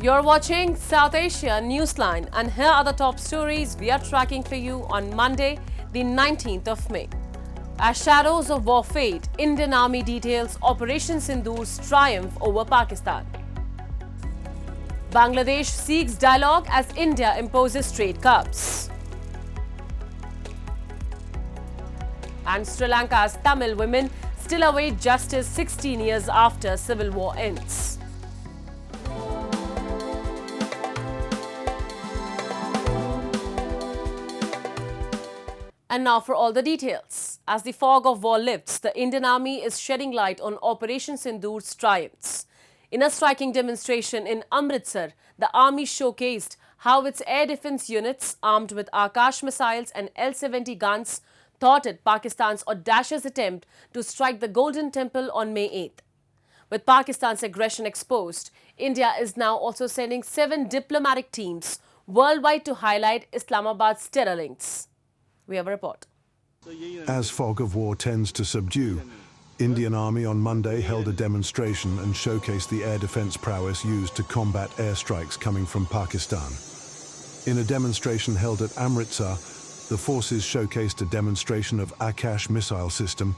You're watching South Asia Newsline, and here are the top stories we are tracking for you on Monday, the 19th of May. As shadows of war fade, Indian Army details Operation Sindoor's triumph over Pakistan. Bangladesh seeks dialogue as India imposes trade curbs. And Sri Lanka's Tamil women still await justice 16 years after civil war ends. And now for all the details. As the fog of war lifts, the Indian Army is shedding light on Operation Sindoor's triumphs. In a striking demonstration in Amritsar, the Army showcased how its air defence units, armed with Akash missiles and L-70 guns, thwarted Pakistan's audacious attempt to strike the Golden Temple on May 8th. With Pakistan's aggression exposed, India is now also sending 7 diplomatic teams worldwide to highlight Islamabad's terror links. We have a report. As fog of war tends to subdue, Indian Army on Monday held a demonstration and showcased the air defence prowess used to combat airstrikes coming from Pakistan. In a demonstration held at Amritsar, the forces showcased a demonstration of Akash missile system,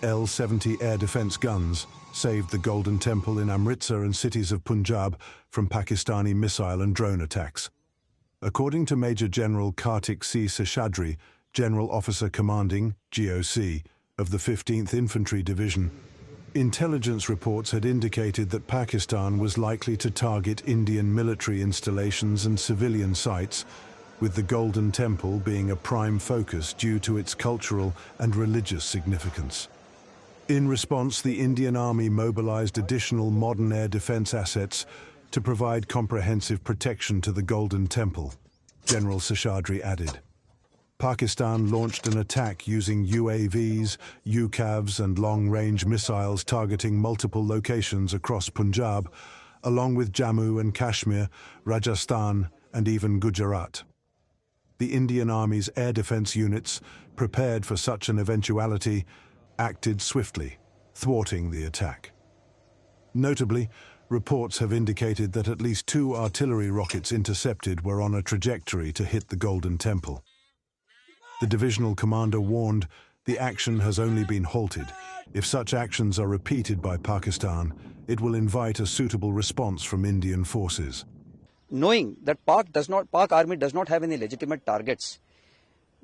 L-70 air defence guns, saved the Golden Temple in Amritsar and cities of Punjab from Pakistani missile and drone attacks. According to Major General Kartik C. Seshadri, General Officer Commanding, GOC, of the 15th Infantry Division, intelligence reports had indicated that Pakistan was likely to target Indian military installations and civilian sites, with the Golden Temple being a prime focus due to its cultural and religious significance. In response, the Indian Army mobilized additional modern air defense assets to provide comprehensive protection to the Golden Temple, General Seshadri added. Pakistan launched an attack using UAVs, UCAVs and long-range missiles targeting multiple locations across Punjab, along with Jammu and Kashmir, Rajasthan and even Gujarat. The Indian Army's air defence units, prepared for such an eventuality, acted swiftly, thwarting the attack. Notably, reports have indicated that at least 2 artillery rockets intercepted were on a trajectory to hit the Golden Temple. The divisional commander warned the action has only been halted. If such actions are repeated by Pakistan, it will invite a suitable response from Indian forces. Knowing that Pak Army does not have any legitimate targets,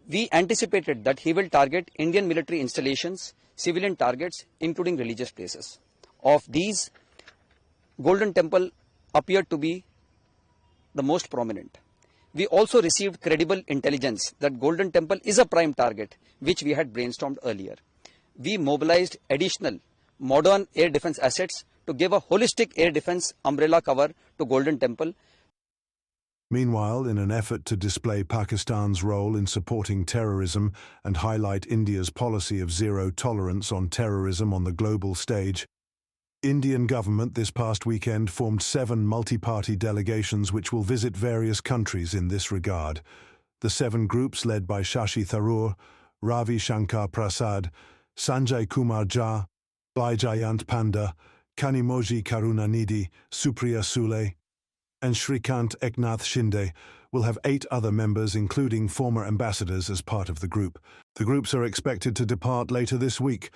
we anticipated that he will target Indian military installations, civilian targets, including religious places. Of these, Golden Temple appeared to be the most prominent. We also received credible intelligence that Golden Temple is a prime target, which we had brainstormed earlier. We mobilized additional modern air defense assets to give a holistic air defense umbrella cover to Golden Temple. Meanwhile, in an effort to display Pakistan's role in supporting terrorism and highlight India's policy of zero tolerance on terrorism on the global stage, Indian government this past weekend formed 7 multi-party delegations which will visit various countries in this regard. The 7 groups led by Shashi Tharoor, Ravi Shankar Prasad, Sanjay Kumar Jha, Baijayant Panda, Kanimoji Karunanidhi, Supriya Sule, and Shrikant Eknath Shinde will have 8 other members, including former ambassadors, as part of the group. The groups are expected to depart later this week,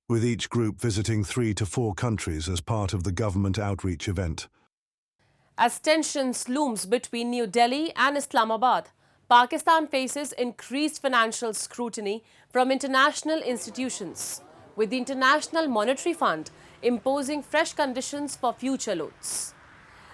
with each group visiting 3 to 4 countries as part of the government outreach event. As tensions looms between New Delhi and Islamabad, Pakistan faces increased financial scrutiny from international institutions, with the International Monetary Fund imposing fresh conditions for future loans.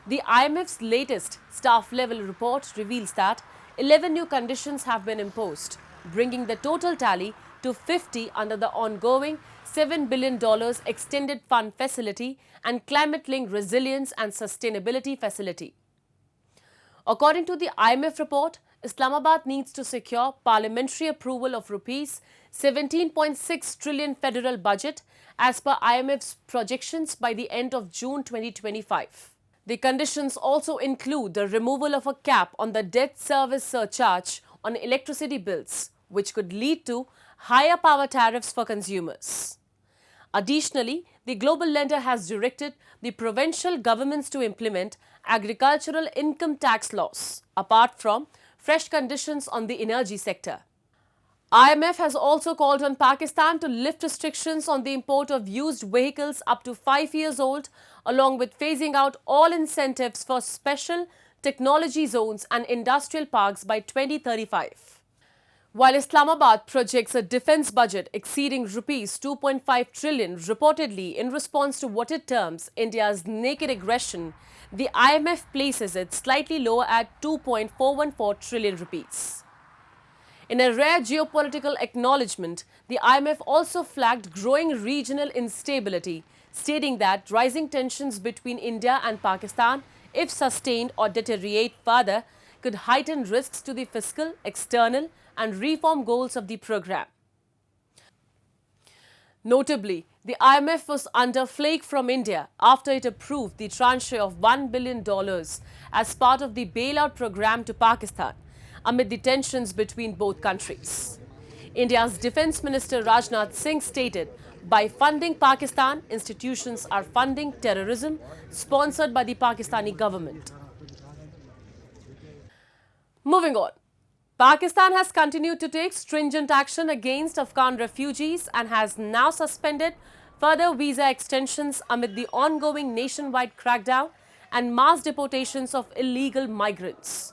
The IMF's latest staff-level report reveals that 11 new conditions have been imposed, bringing the total tally to 50 under the ongoing $7 billion Extended Fund Facility and Climate-Linked Resilience and Sustainability Facility. According to the IMF report, Islamabad needs to secure parliamentary approval of Rs 17.6 trillion federal budget as per IMF's projections by the end of June 2025. The conditions also include the removal of a cap on the debt service surcharge on electricity bills, which could lead to higher power tariffs for consumers. Additionally, the global lender has directed the provincial governments to implement agricultural income tax laws, apart from fresh conditions on the energy sector. IMF has also called on Pakistan to lift restrictions on the import of used vehicles up to 5 years old, along with phasing out all incentives for special technology zones and industrial parks by 2035. While Islamabad projects a defence budget exceeding rupees 2.5 trillion reportedly in response to what it terms India's naked aggression, the IMF places it slightly lower at 2.414 trillion rupees. In a rare geopolitical acknowledgement, the IMF also flagged growing regional instability, stating that rising tensions between India and Pakistan, if sustained or deteriorate further, could heighten risks to the fiscal, external and reform goals of the program. Notably, the IMF was under flake from India after it approved the transfer of $1 billion as part of the bailout program to Pakistan, amid the tensions between both countries. India's Defence Minister Rajnath Singh stated, by funding Pakistan, institutions are funding terrorism sponsored by the Pakistani government. Moving on. Pakistan has continued to take stringent action against Afghan refugees and has now suspended further visa extensions amid the ongoing nationwide crackdown and mass deportations of illegal migrants.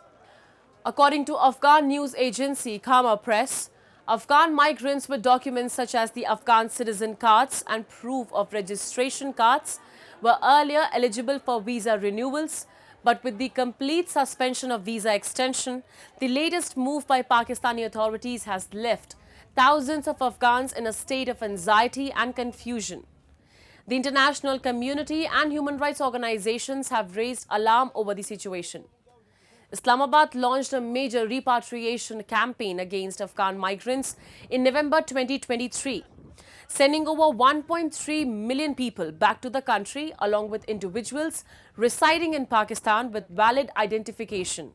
According to Afghan news agency Khama Press, Afghan migrants with documents such as the Afghan citizen cards and proof of registration cards were earlier eligible for visa renewals, but with the complete suspension of visa extension, the latest move by Pakistani authorities has left thousands of Afghans in a state of anxiety and confusion. The international community and human rights organizations have raised alarm over the situation. Islamabad launched a major repatriation campaign against Afghan migrants in November 2023, sending over 1.3 million people back to the country along with individuals residing in Pakistan with valid identification.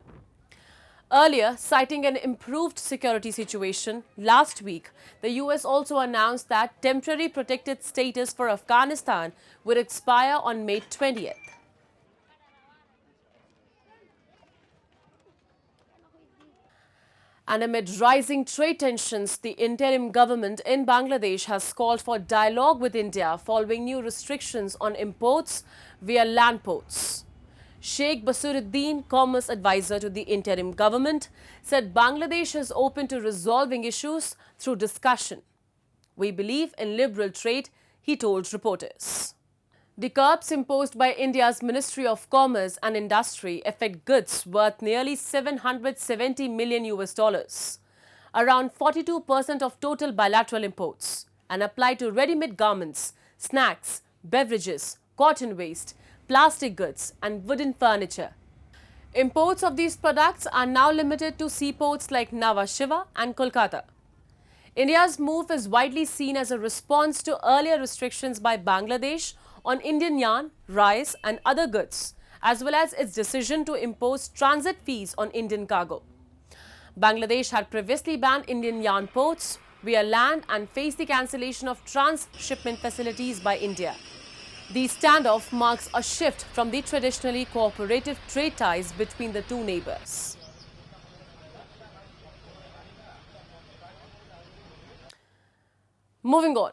Earlier, citing an improved security situation, last week, the US also announced that temporary protected status for Afghanistan would expire on May 20th. And amid rising trade tensions, the interim government in Bangladesh has called for dialogue with India following new restrictions on imports via land ports. Sheikh Basuruddin, commerce advisor to the interim government, said Bangladesh is open to resolving issues through discussion. We believe in liberal trade, he told reporters. The curbs imposed by India's Ministry of Commerce and Industry affect goods worth nearly $770 million, around 42% of total bilateral imports, and apply to ready-made garments, snacks, beverages, cotton waste, plastic goods and wooden furniture. Imports of these products are now limited to seaports like Nhava Sheva and Kolkata. India's move is widely seen as a response to earlier restrictions by Bangladesh on Indian yarn, rice and other goods, as well as its decision to impose transit fees on Indian cargo. Bangladesh had previously banned Indian yarn ports via land and faced the cancellation of transshipment facilities by India. The standoff marks a shift from the traditionally cooperative trade ties between the two neighbors. Moving on.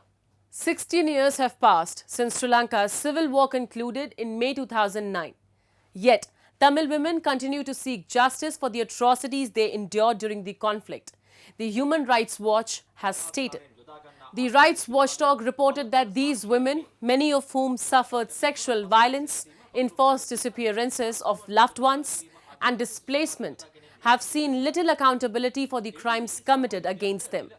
16 years have passed since Sri Lanka's civil war concluded in May 2009. Yet, Tamil women continue to seek justice for the atrocities they endured during the conflict, the Human Rights Watch has stated. The rights watchdog reported that these women, many of whom suffered sexual violence, enforced disappearances of loved ones and displacement, have seen little accountability for the crimes committed against them.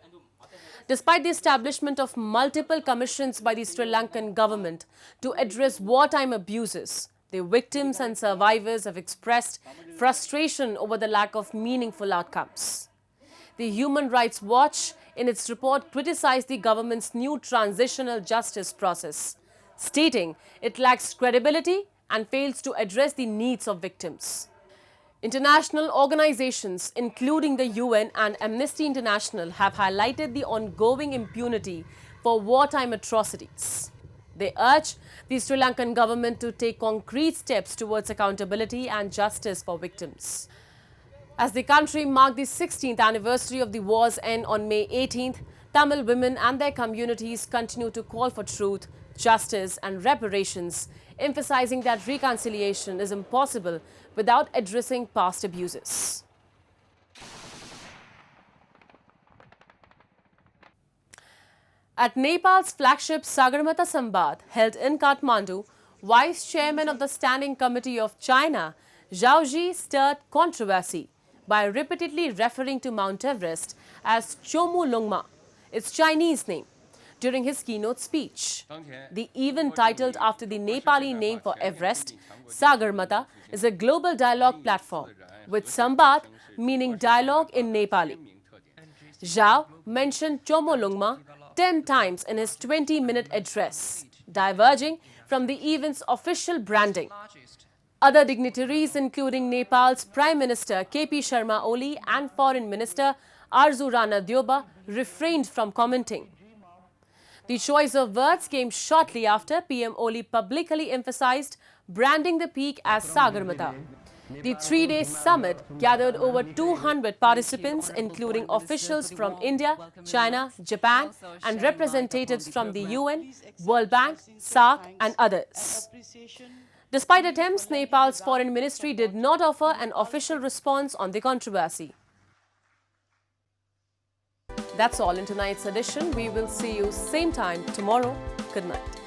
Despite the establishment of multiple commissions by the Sri Lankan government to address wartime abuses, the victims and survivors have expressed frustration over the lack of meaningful outcomes. The Human Rights Watch, in its report, criticized the government's new transitional justice process, stating it lacks credibility and fails to address the needs of victims. International organizations, including the UN and Amnesty International, have highlighted the ongoing impunity for wartime atrocities. They urge the Sri Lankan government to take concrete steps towards accountability and justice for victims. As the country marked the 16th anniversary of the war's end on May 18th, Tamil women and their communities continue to call for truth, justice and reparations, emphasizing that reconciliation is impossible without addressing past abuses. At Nepal's flagship Sagarmatha Sambaad, held in Kathmandu, Vice Chairman of the Standing Committee of China, Zhao Ji, stirred controversy by repeatedly referring to Mount Everest as Chomolungma, its Chinese name, during his keynote speech. The event, titled after the Nepali name for Everest, Sagarmatha, is a global dialogue platform, with Sambaad meaning dialogue in Nepali. Zhao mentioned Chomolungma 10 times in his 20-minute address, diverging from the event's official branding. Other dignitaries, including Nepal's Prime Minister KP Sharma Oli and Foreign Minister Arzu Rana Dyoba, refrained from commenting. The choice of words came shortly after PM Oli publicly emphasized branding the peak as Sagarmatha. The three-day summit gathered over 200 participants, including officials from India, China, Japan, and representatives from the UN, World Bank, SAARC, and others. Despite attempts, Nepal's foreign ministry did not offer an official response on the controversy. That's all in tonight's edition. We will see you same time tomorrow. Good night.